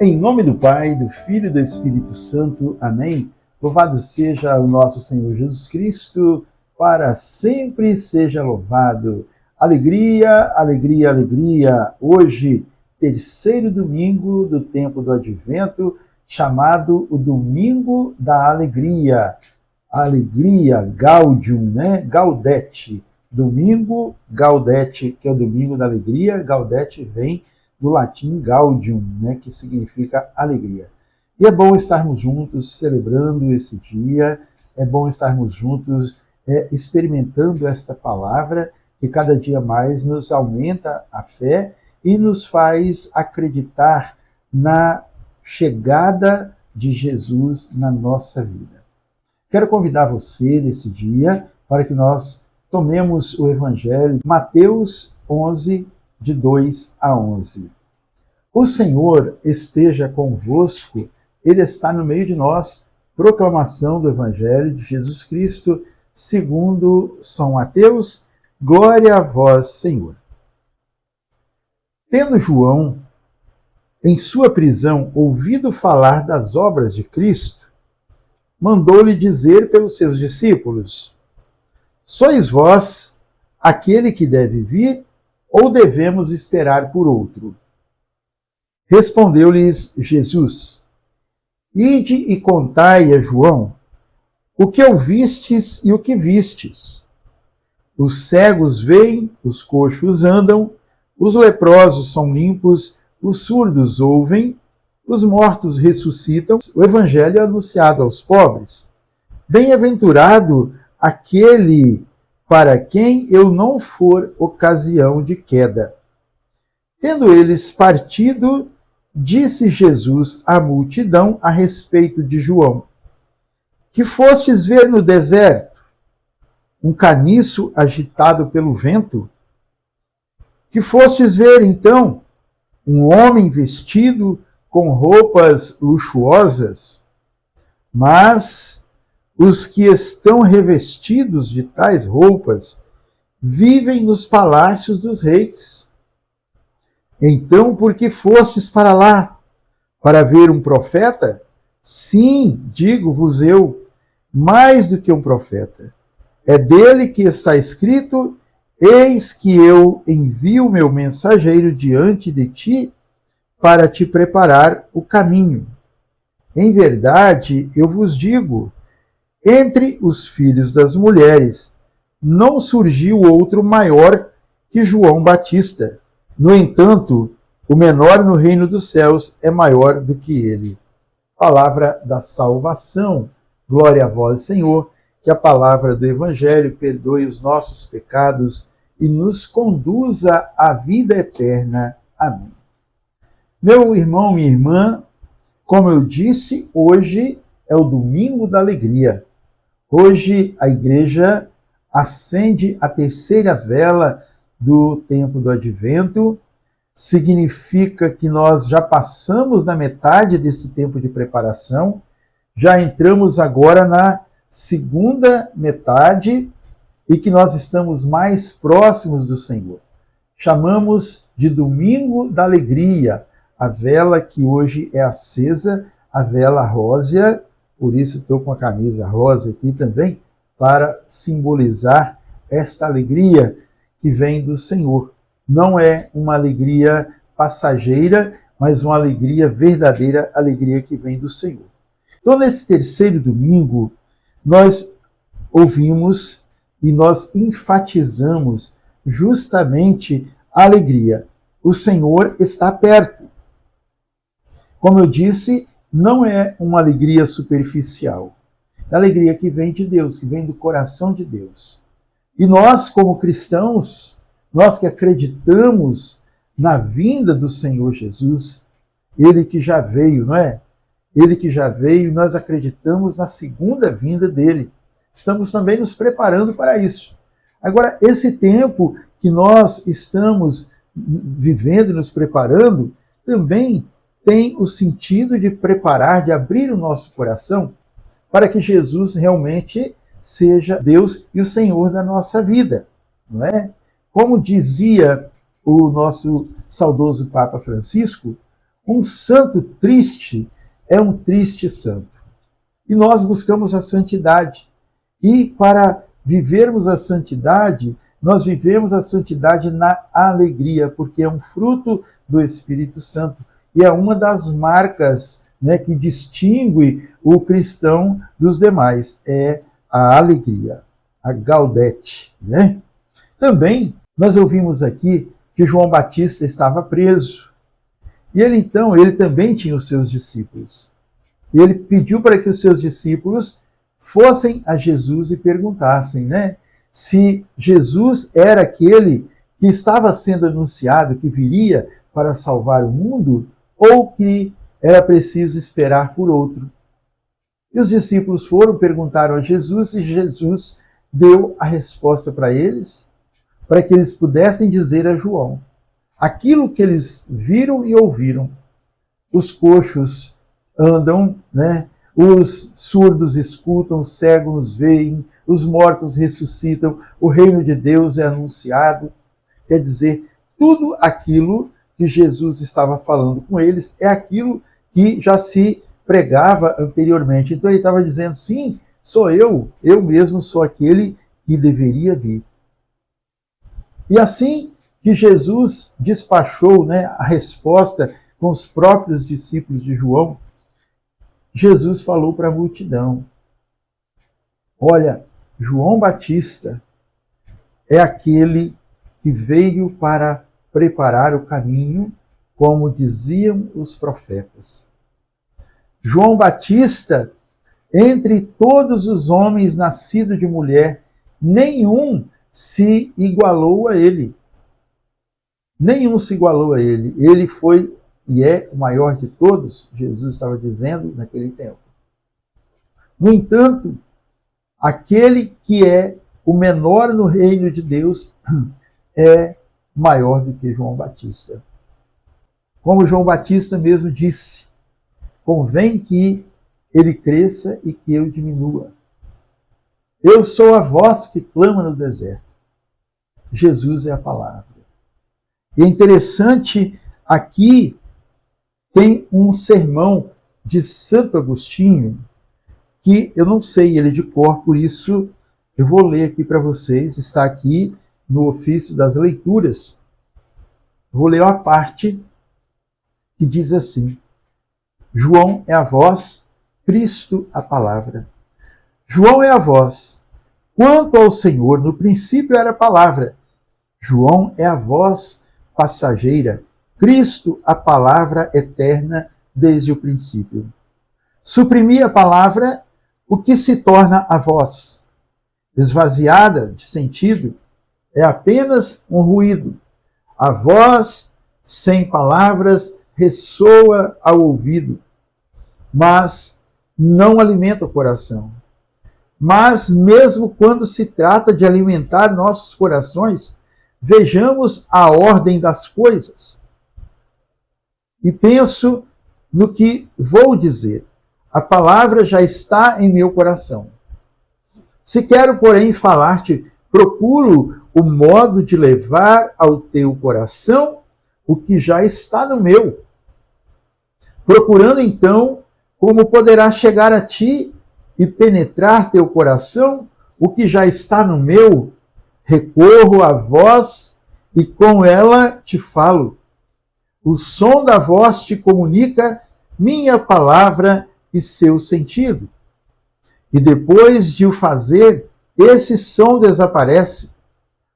Em nome do Pai, do Filho e do Espírito Santo. Amém. Louvado seja o nosso Senhor Jesus Cristo, para sempre seja louvado. Alegria, alegria, alegria. Hoje, terceiro domingo do tempo do Advento, chamado o Domingo da Alegria. Alegria, Gaudium, né? Gaudete. Domingo, Gaudete, que é o Domingo da Alegria. Gaudete vem do latim gaudium, né, que significa alegria. E é bom estarmos juntos celebrando esse dia, é bom estarmos juntos experimentando esta palavra que cada dia mais nos aumenta a fé e nos faz acreditar na chegada de Jesus na nossa vida. Quero convidar você nesse dia para que nós tomemos o Evangelho, Mateus 11, de 2 a 11. O Senhor esteja convosco, Ele está no meio de nós. Proclamação do Evangelho de Jesus Cristo, segundo São Mateus. Glória a vós, Senhor. Tendo João, em sua prisão, ouvido falar das obras de Cristo, mandou-lhe dizer pelos seus discípulos: sois vós aquele que deve vir, ou devemos esperar por outro? Respondeu-lhes Jesus: ide e contai a João o que ouvistes e o que vistes. Os cegos veem, os coxos andam, os leprosos são limpos, os surdos ouvem, os mortos ressuscitam. O evangelho é anunciado aos pobres. Bem-aventurado aquele para quem eu não for ocasião de queda. Tendo eles partido, disse Jesus à multidão a respeito de João: que fostes ver no deserto? Um caniço agitado pelo vento? Que fostes ver, então, um homem vestido com roupas luxuosas? Mas os que estão revestidos de tais roupas vivem nos palácios dos reis. Então, por que fostes para lá? Para ver um profeta? Sim, digo-vos eu, mais do que um profeta. É dele que está escrito: eis que eu envio o meu mensageiro diante de ti para te preparar o caminho. Em verdade, eu vos digo, entre os filhos das mulheres não surgiu outro maior que João Batista. No entanto, o menor no reino dos céus é maior do que ele. Palavra da salvação. Glória a vós, Senhor. Que a palavra do Evangelho perdoe os nossos pecados e nos conduza à vida eterna. Amém. Meu irmão, minha irmã, como eu disse, hoje é o Domingo da Alegria. Hoje a igreja acende a terceira vela do tempo do Advento. Significa que nós já passamos da metade desse tempo de preparação, já entramos agora na segunda metade e que nós estamos mais próximos do Senhor. Chamamos de Domingo da Alegria, a vela que hoje é acesa, a vela rósea. Por isso estou com a camisa rosa aqui também, para simbolizar esta alegria que vem do Senhor. Não é uma alegria passageira, mas uma alegria verdadeira, alegria que vem do Senhor. Então, nesse terceiro domingo, nós ouvimos e nós enfatizamos justamente a alegria. O Senhor está perto. Como eu disse, não é uma alegria superficial. É a alegria que vem de Deus, que vem do coração de Deus. E nós, como cristãos, nós que acreditamos na vinda do Senhor Jesus, Ele que já veio, não é? Ele que já veio, nós acreditamos na segunda vinda dele. Estamos também nos preparando para isso. Agora, esse tempo que nós estamos vivendo e nos preparando, também tem o sentido de preparar, de abrir o nosso coração para que Jesus realmente seja Deus e o Senhor da nossa vida, não é? Como dizia o nosso saudoso Papa Francisco, Um santo triste é um triste santo. E nós buscamos a santidade. E para vivermos a santidade, nós vivemos a santidade na alegria, porque é um fruto do Espírito Santo. E é uma das marcas, né, que distingue o cristão dos demais. É a alegria, a gaudete, né? Também nós ouvimos aqui que João Batista estava preso. E ele também tinha os seus discípulos. E ele pediu para que os seus discípulos fossem a Jesus e perguntassem, né, se Jesus era aquele que estava sendo anunciado, que viria para salvar o mundo, ou que era preciso esperar por outro. E os discípulos perguntaram a Jesus, e Jesus deu a resposta para eles, para que eles pudessem dizer a João aquilo que eles viram e ouviram. Os coxos andam, né? Os surdos escutam, os cegos veem, os mortos ressuscitam, o reino de Deus é anunciado. Quer dizer, tudo aquilo que Jesus estava falando com eles é aquilo que já se pregava anteriormente. Então ele estava dizendo, sim, sou eu mesmo sou aquele que deveria vir. E assim que Jesus despachou, né, a resposta com os próprios discípulos de João, Jesus falou para a multidão, olha, João Batista é aquele que veio para preparar o caminho, como diziam os profetas. João Batista, entre todos os homens nascidos de mulher, nenhum se igualou a ele. Nenhum se igualou a ele. Ele foi e é o maior de todos, Jesus estava dizendo naquele tempo. No entanto, aquele que é o menor no reino de Deus é maior do que João Batista. Como João Batista mesmo disse, convém que ele cresça e que eu diminua. Eu sou a voz que clama no deserto. Jesus é a palavra. E é interessante, aqui tem um sermão de Santo Agostinho, que eu não sei ele de cor, por isso eu vou ler aqui para vocês, está aqui no ofício das leituras. Vou ler uma parte que diz assim, João é a voz, Cristo a palavra. João é a voz. Quanto ao Senhor, no princípio era a palavra. João é a voz passageira. Cristo a palavra eterna desde o princípio. Suprimir a palavra, o que se torna a voz. Esvaziada de sentido, é apenas um ruído. A voz, sem palavras, ressoa ao ouvido, mas não alimenta o coração. Mas mesmo quando se trata de alimentar nossos corações, vejamos a ordem das coisas. E penso no que vou dizer. A palavra já está em meu coração. Se quero, porém, falar-te, procuro o modo de levar ao teu coração o que já está no meu. Procurando, então, como poderá chegar a ti e penetrar teu coração o que já está no meu, recorro à voz e com ela te falo. O som da voz te comunica minha palavra e seu sentido. E depois de o fazer, esse som desaparece,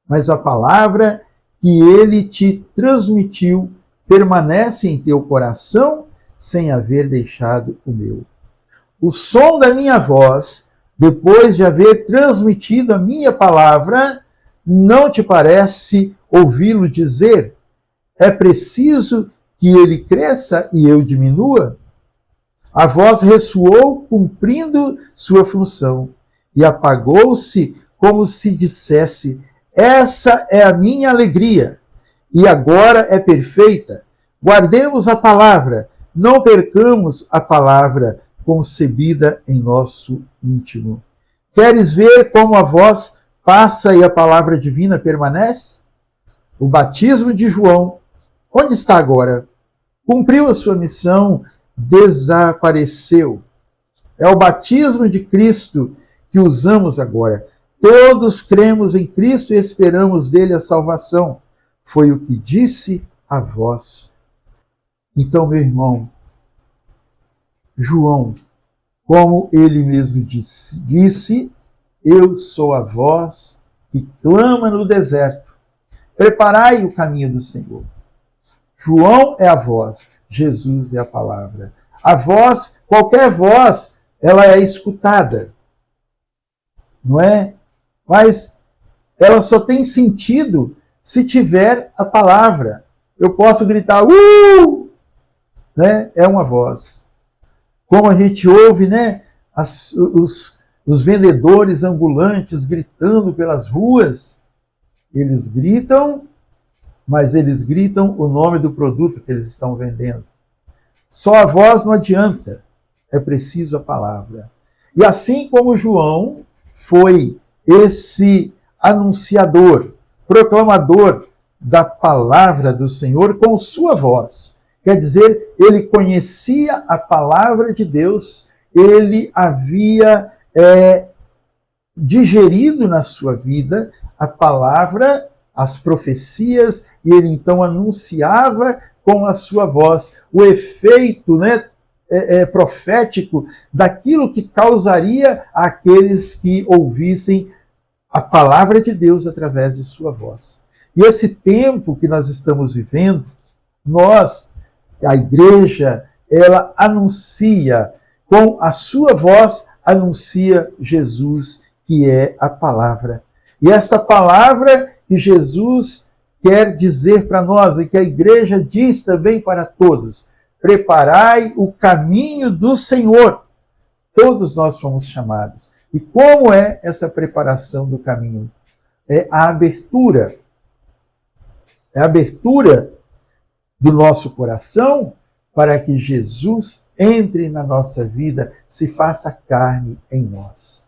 mas a palavra que ele te transmitiu permanece em teu coração sem haver deixado o meu. O som da minha voz, depois de haver transmitido a minha palavra, não te parece ouvi-lo dizer, é preciso que ele cresça e eu diminua? A voz ressoou cumprindo sua função e apagou-se como se dissesse, essa é a minha alegria e agora é perfeita. Guardemos a palavra, não percamos a palavra concebida em nosso íntimo. Queres ver como a voz passa e a palavra divina permanece? O batismo de João, onde está agora? cumpriu a sua missão, desapareceu. É o batismo de Cristo que usamos agora. Todos cremos em Cristo e esperamos dele a salvação. Foi o que disse a vós. Então, meu irmão, João, como ele mesmo disse, eu sou a voz que clama no deserto. Preparai o caminho do Senhor. João é a voz, Jesus é a palavra. A voz, qualquer voz, ela é escutada, não é? Mas ela só tem sentido se tiver a palavra. Eu posso gritar, né? É uma voz. Como a gente ouve, né? Os vendedores ambulantes gritando pelas ruas, eles gritam, mas eles gritam o nome do produto que eles estão vendendo. Só a voz não adianta, é preciso a palavra. E assim como João foi esse anunciador, proclamador da palavra do Senhor com sua voz, quer dizer, ele conhecia a palavra de Deus, ele havia digerido na sua vida a palavra, as profecias, e ele então anunciava com a sua voz o efeito, né, profético daquilo que causaria àqueles que ouvissem a palavra de Deus através de sua voz. E esse tempo que nós estamos vivendo, a igreja, ela anuncia, com a sua voz, anuncia Jesus, que é a palavra. E esta palavra que Jesus quer dizer para nós, e que a igreja diz também para todos, preparai o caminho do Senhor. Todos nós fomos chamados. E como é essa preparação do caminho? É a abertura. É a abertura do nosso coração para que Jesus entre na nossa vida, se faça carne em nós.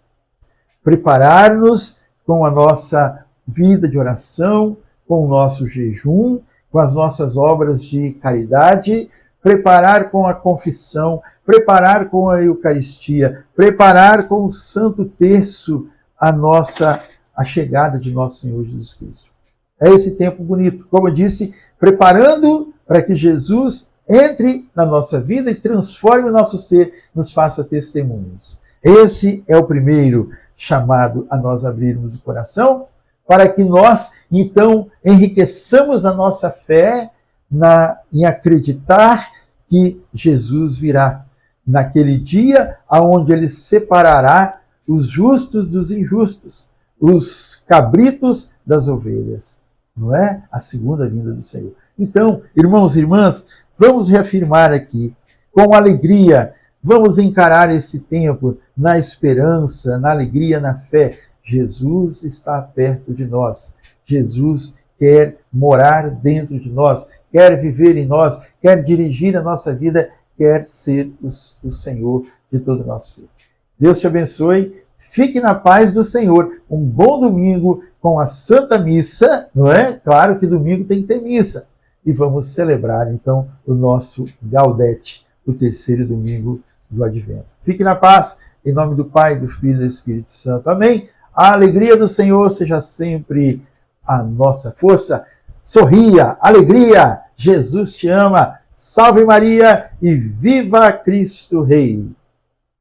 Preparar-nos com a nossa vida de oração, com o nosso jejum, com as nossas obras de caridade, preparar com a confissão, preparar com a Eucaristia, preparar com o Santo Terço a chegada de nosso Senhor Jesus Cristo. É esse tempo bonito, como eu disse, preparando para que Jesus entre na nossa vida e transforme o nosso ser, nos faça testemunhos. Esse é o primeiro chamado a nós abrirmos o coração, para que nós, então, enriqueçamos a nossa fé em acreditar que Jesus virá naquele dia onde ele separará os justos dos injustos, os cabritos das ovelhas. Não é? A segunda vinda do Senhor. Então, irmãos e irmãs, vamos reafirmar aqui, com alegria, vamos encarar esse tempo na esperança, na alegria, na fé. Jesus está perto de nós. Jesus quer morar dentro de nós, quer viver em nós, quer dirigir a nossa vida, quer ser o Senhor de todo o nosso ser. Deus te abençoe. Fique na paz do Senhor. Um bom domingo com a Santa Missa, não é? Claro que domingo tem que ter missa. E vamos celebrar, então, o nosso Gaudete, o terceiro domingo do Advento. Fique na paz, em nome do Pai, do Filho e do Espírito Santo. Amém? A alegria do Senhor seja sempre a nossa força. Sorria, alegria, Jesus te ama. Salve Maria e viva Cristo Rei!